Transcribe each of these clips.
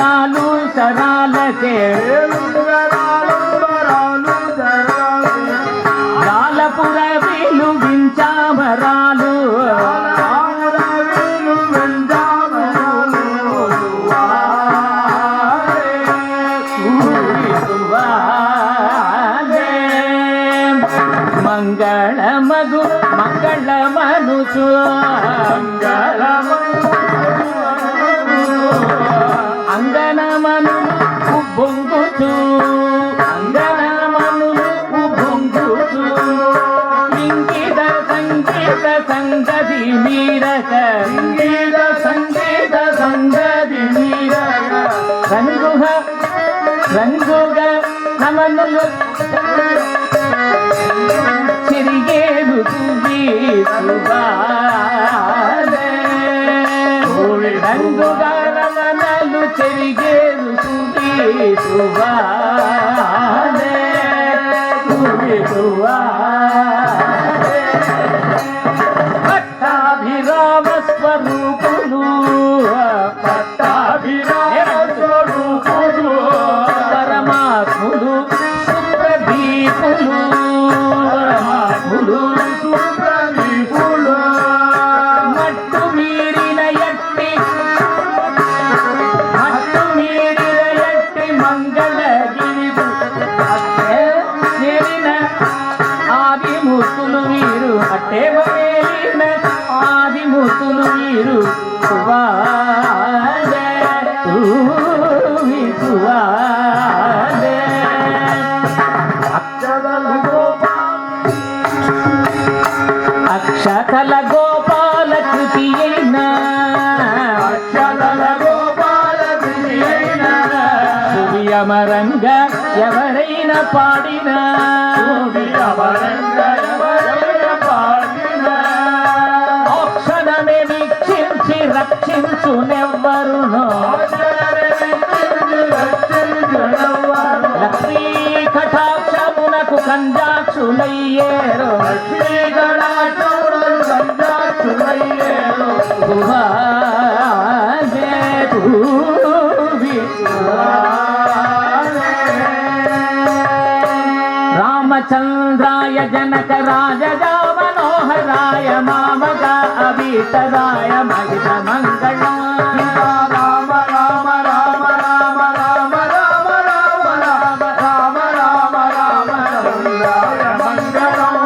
వరాలు సరాలకే లాలపుర వెలుగించావరాలు మంగళమగు మంగళమనుచు అంగనమను ఉబ్బొంగుచు అంగనమనులు ఉబ్బొంగుచు ఇంగిత సంగీత సంగతి మీరక ఇంగిత సంగీత సంగతి మీరక రంగుగా నమనులు చెరిగేరు రంగుగా రమణలు చెరిగేరు పట్టాభిరామ స్వరూపులు పరమాత్ములు సుప్రదీపులు మట్టు మీరిన ఎట్టి మంగళగిరి నేరిన ఆదిమూర్తులు వీరు అట్టే మేలిన ఆదిమూర్తులు వీరు అక్షతల గోపాల కృతి అయినా సువియమరంగా ఎవరైనా పాడినా క్షణమే వీక్షించి రక్షించునెవ్వరును లక్ష్మీ కటాక్షమునకు కంజాక్షులయ్యేరు రామచంద్రాయ జనక రాజగా మనోహరాయ మామగా అభితరాయ మహిత మంగళం రామ రామ రామ రామ రామ రామ రామ రామ రామ రామ రామ మంగళం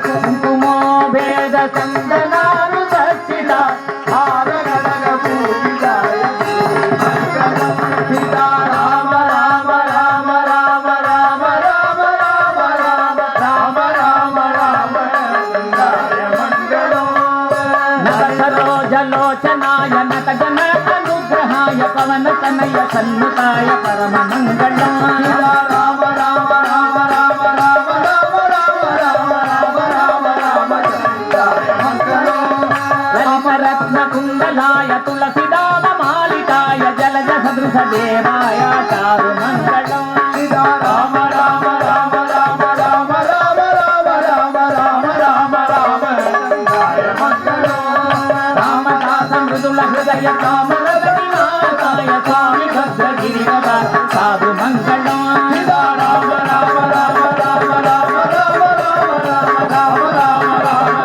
కుంకుమో భేద చందనాను దర్శిత ఆరగడగ పూజితాయ సీతా రామ రామ రామ రామ రామ రామ రామ రామ రామ రామ రామ మంగళం నవసరోజలోచనాయ నట జన అనుగ్రహాయ పవన తనయ సన్నుతాయ పరమ మంగళం రామ రామ రామ రామ రామ రామ రామ రామ రామ రామ రామ రత్న కుండలాయ తులసిదామ మాలికాయ జలజ సదృశ దేవాయ చారు మంగళం రామ రామ రామ రామ రామ రామ రామ రామ రామ రామ రామ రామదాస మృదుల హృదయ కామరగతినాథాయ స్వామి భద్రగిరివర సాధు మంగళం రామ రామ రామ రామ రామ రామ రామ రామ రామ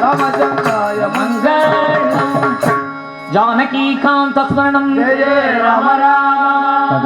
రామచంద్రాయ మంగళం జానకీకాంత స్మరణం జయ రామ రామ